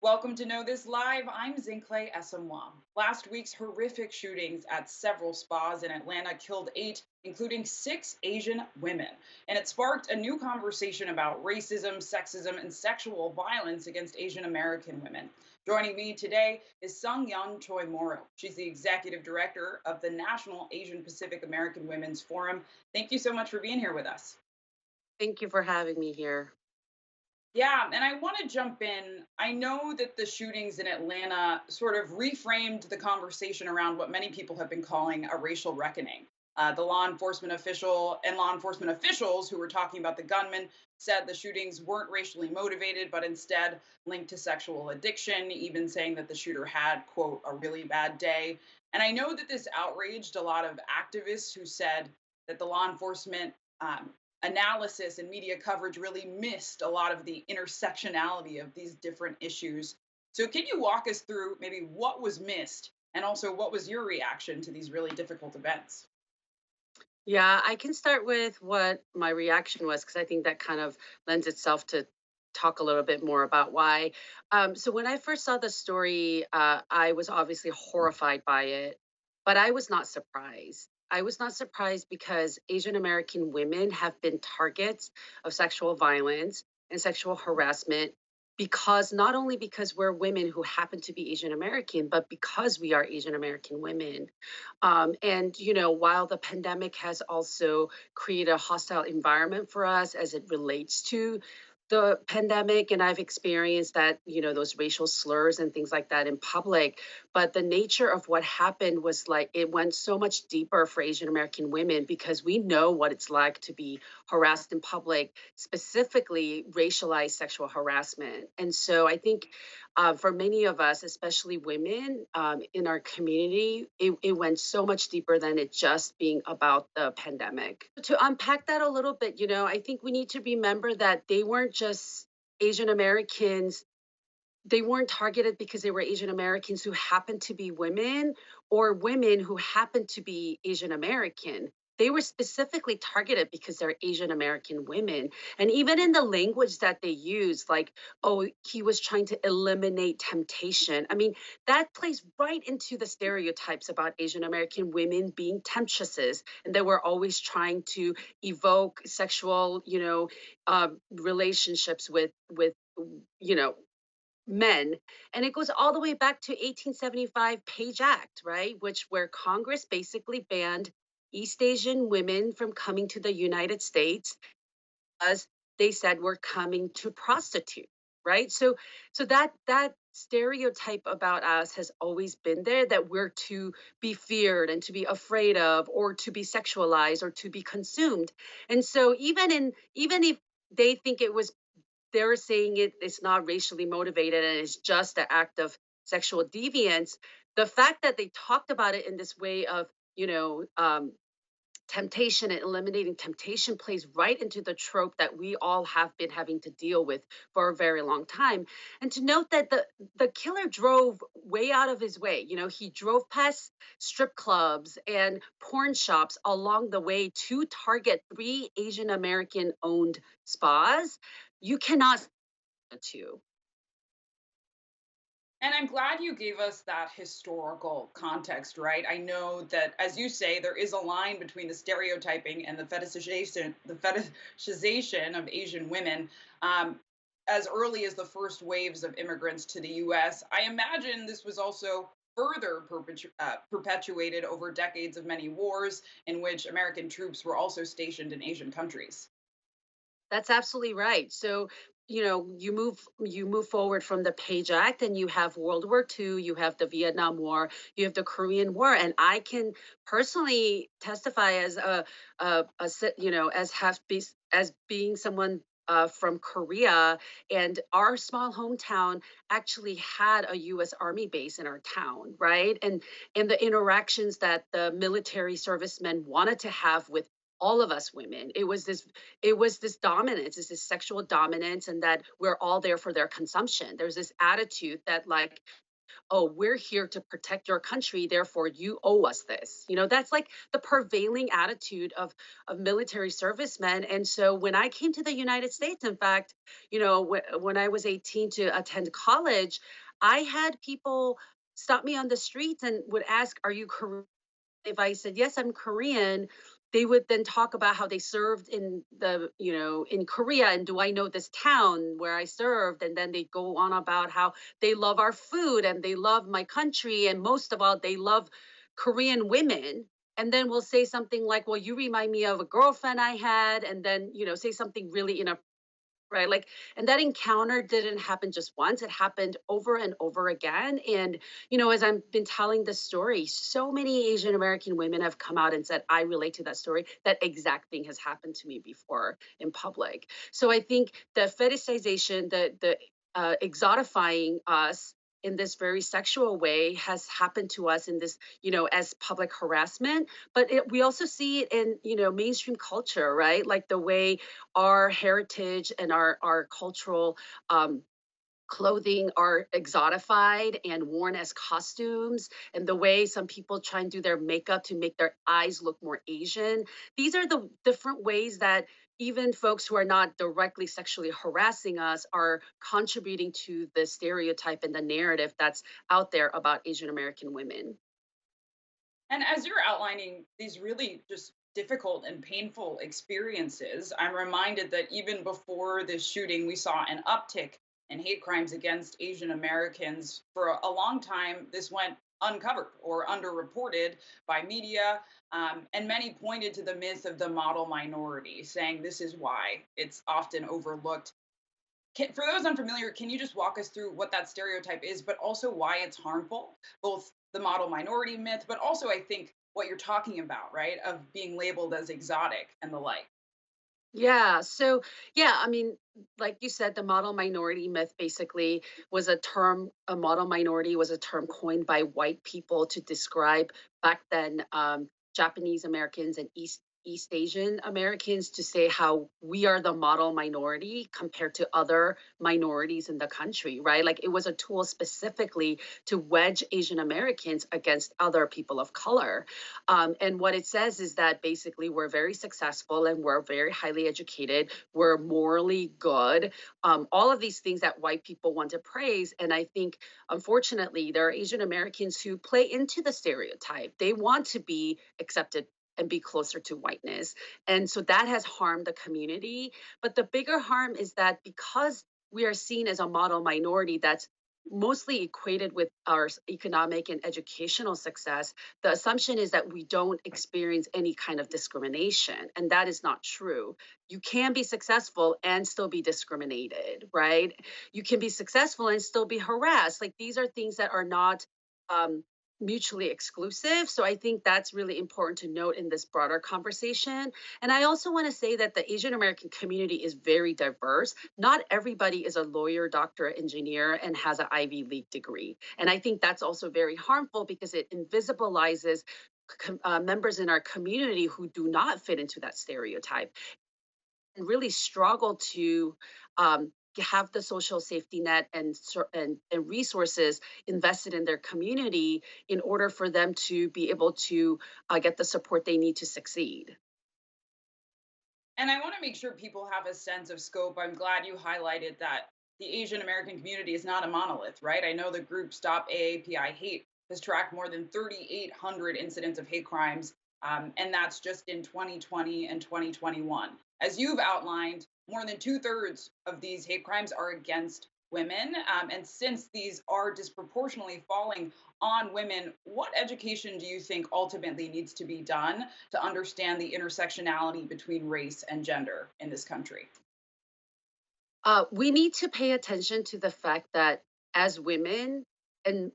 Welcome to Know This Live. I'm Zinhle Essamuah. Last week's horrific shootings at several spas in Atlanta killed eight, including six Asian women. And it sparked a new conversation about racism, sexism, and sexual violence against Asian American women. Joining me today is Sung Yeon Choimorrow. She's the executive director of the National Asian Pacific American Women's Forum. Thank you so much for being here with us. Thank you for having me here. Yeah, and I want to jump in. I know that the shootings in Atlanta sort of reframed the conversation around what many people have been calling a racial reckoning. The law enforcement official and law enforcement officials who were talking about the gunman said the shootings weren't racially motivated, but instead linked to sexual addiction, even saying that the shooter had, quote, a really bad day. And I know that this outraged a lot of activists who said that the law enforcement analysis and media coverage really missed a lot of the intersectionality of these different issues. So, can you walk us through maybe what was missed and also what was your reaction to these really difficult events? Yeah, I can start with what my reaction was because I think that kind of lends itself to talk a little bit more about why. So when I first saw the story, I was obviously horrified by it, but I was not surprised. I was not surprised because Asian American women have been targets of sexual violence and sexual harassment because not only because we're women who happen to be Asian American, but because we are Asian American women. While the pandemic has also created a hostile environment for us as it relates to the pandemic, and I've experienced that, those racial slurs and things like that in public. But the nature of what happened was like it went so much deeper for Asian American women because we know what it's like to be harassed in public, specifically racialized sexual harassment. And so I think for many of us, especially women in our community, it went so much deeper than it just being about the pandemic. To unpack that a little bit, I think we need to remember that they weren't just Asian Americans. They weren't targeted because they were Asian Americans who happened to be women or women who happened to be Asian American. They were specifically targeted because they're Asian American women. And even in the language that they use, like, oh, he was trying to eliminate temptation. I mean, that plays right into the stereotypes about Asian American women being temptresses and they were always trying to evoke sexual, relationships with, you know, men. And it goes all the way back to 1875 Page Act, right? Which where Congress basically banned East Asian women from coming to the United States as they said we're coming to prostitute, right? So that stereotype about us has always been there that we're to be feared and to be afraid of or to be sexualized or to be consumed. And so even if they think they're saying it's not racially motivated and it's just an act of sexual deviance. The fact that they talked about it in this way of, temptation and eliminating temptation plays right into the trope that we all have been having to deal with for a very long time. And to note that the killer drove way out of his way. He drove past strip clubs and porn shops along the way to target three Asian American owned spas. You cannot to. And I'm glad you gave us that historical context, right? I know that, as you say, there is a line between the stereotyping and the fetishization of Asian women. As early as the first waves of immigrants to the U.S., I imagine this was also further perpetuated over decades of many wars in which American troops were also stationed in Asian countries. That's absolutely right. So, you move forward from the Page Act and you have World War II, you have the Vietnam War, you have the Korean War, and I can personally testify as as as being someone from Korea, and our small hometown actually had a U.S. Army base in our town, right? And the interactions that the military servicemen wanted to have with all of us women, it was this dominance, it's this sexual dominance, and that we're all there for their consumption. There's this attitude that, like, oh, we're here to protect your country, therefore you owe us this. That's like the prevailing attitude of military servicemen. And so when I came to the United States, in fact, when I was 18 to attend college, I had people stop me on the streets and would ask, "Are you Korean?" If I said, "Yes, I'm Korean," they would then talk about how they served in Korea, and do I know this town where I served? And then they go on about how they love our food and they love my country, and most of all, they love Korean women. And then we'll say something like, "Well, you remind me of a girlfriend I had," and then, say something really right? Like, and that encounter didn't happen just once, it happened over and over again. And, as I've been telling this story, so many Asian American women have come out and said, I relate to that story. That exact thing has happened to me before in public. So I think the fetishization, the exotifying us in this very sexual way has happened to us in this, as public harassment. But we also see it in, mainstream culture, right? Like the way our heritage and our cultural clothing are exotified and worn as costumes, and the way some people try and do their makeup to make their eyes look more Asian. These are the different ways that even folks who are not directly sexually harassing us are contributing to the stereotype and the narrative that's out there about Asian American women. And as you're outlining these really just difficult and painful experiences, I'm reminded that even before this shooting, we saw an uptick in hate crimes against Asian Americans. For a long time, this went uncovered or underreported by media. And many pointed to the myth of the model minority, saying this is why it's often overlooked. For those unfamiliar, can you just walk us through what that stereotype is, but also why it's harmful? Both the model minority myth, but also I think what you're talking about, right? Of being labeled as exotic and the like. Yeah. So, yeah, I mean, like you said, the model minority myth basically was a model minority was a term coined by white people to describe back then Japanese Americans and East Asian Americans, to say how we are the model minority compared to other minorities in the country, right? Like it was a tool specifically to wedge Asian Americans against other people of color. And what it says is that basically we're very successful and we're very highly educated, we're morally good, all of these things that white people want to praise. And I think, unfortunately, there are Asian Americans who play into the stereotype. They want to be accepted and be closer to whiteness. And so that has harmed the community. But the bigger harm is that because we are seen as a model minority that's mostly equated with our economic and educational success, the assumption is that we don't experience any kind of discrimination. And that is not true. You can be successful and still be discriminated, right? You can be successful and still be harassed. Like these are things that are not um, mutually exclusive. So I think that's really important to note in this broader conversation. And I also want to say that the Asian American community is very diverse. Not everybody is a lawyer, doctor, engineer, and has an Ivy League degree. And I think that's also very harmful because it invisibilizes members in our community who do not fit into that stereotype and really struggle to have the social safety net and resources invested in their community in order for them to be able to get the support they need to succeed. And I want to make sure people have a sense of scope. I'm glad you highlighted that the Asian American community is not a monolith, right? I know the group Stop AAPI Hate has tracked more than 3,800 incidents of hate crimes, and that's just in 2020 and 2021. As you've outlined, more than two-thirds of these hate crimes are against women. And since these are disproportionately falling on women, what education do you think ultimately needs to be done to understand the intersectionality between race and gender in this country? We need to pay attention to the fact that as women and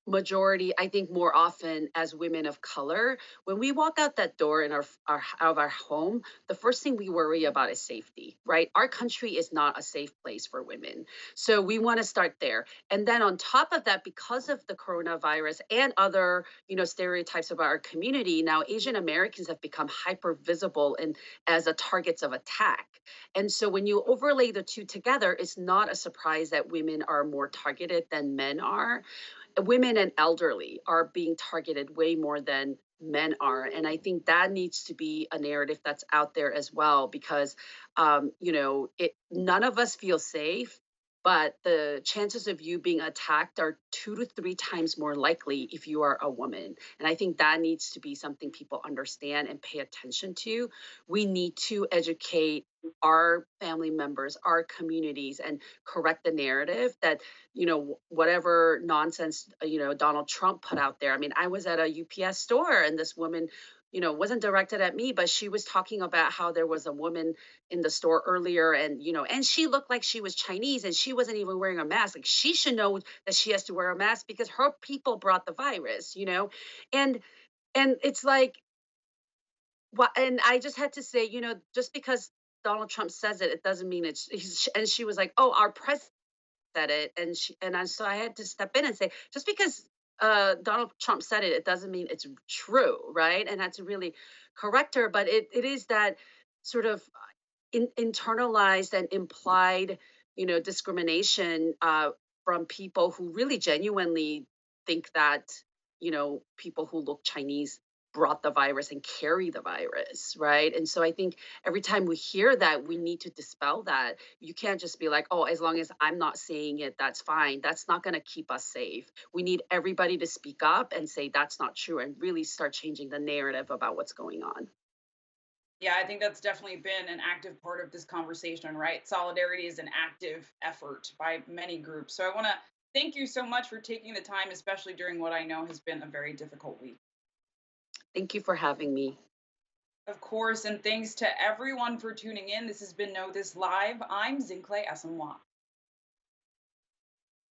majority, I think more often as women of color, when we walk out that door in our out of our home, the first thing we worry about is safety, right? Our country is not a safe place for women. So we want to start there. And then on top of that, because of the coronavirus and other, stereotypes about our community, now Asian Americans have become hyper visible and as a targets of attack. And so when you overlay the two together, it's not a surprise that women are more targeted than men are. Women and elderly are being targeted way more than men are, and I think that needs to be a narrative that's out there as well, because it none of us feel safe, but the chances of you being attacked are 2 to 3 times more likely if you are a woman. And I think that needs to be something people understand and pay attention to. We need to educate our family members, our communities, and correct the narrative that whatever nonsense, Donald Trump put out there. I mean, I was at a UPS store and this woman, wasn't directed at me, but she was talking about how there was a woman in the store earlier and, and she looked like she was Chinese and she wasn't even wearing a mask. Like she should know that she has to wear a mask because her people brought the virus. And it's like, what, and I just had to say, just because Donald Trump says it, it doesn't mean and she was like, oh, our president said it, so I had to step in and say, just because Donald Trump said it, it doesn't mean it's true, right? And had to really correct her. But it is that sort of internalized and implied, discrimination from people who really genuinely think that, people who look Chinese brought the virus and carry the virus, right? And so I think every time we hear that, we need to dispel that. You can't just be like, oh, as long as I'm not saying it, that's fine. That's not going to keep us safe. We need everybody to speak up and say that's not true and really start changing the narrative about what's going on. Yeah, I think that's definitely been an active part of this conversation, right? Solidarity is an active effort by many groups. So I want to thank you so much for taking the time, especially during what I know has been a very difficult week. Thank you for having me. Of course, and thanks to everyone for tuning in. This has been Know This Live. I'm Zinhle Essamuah.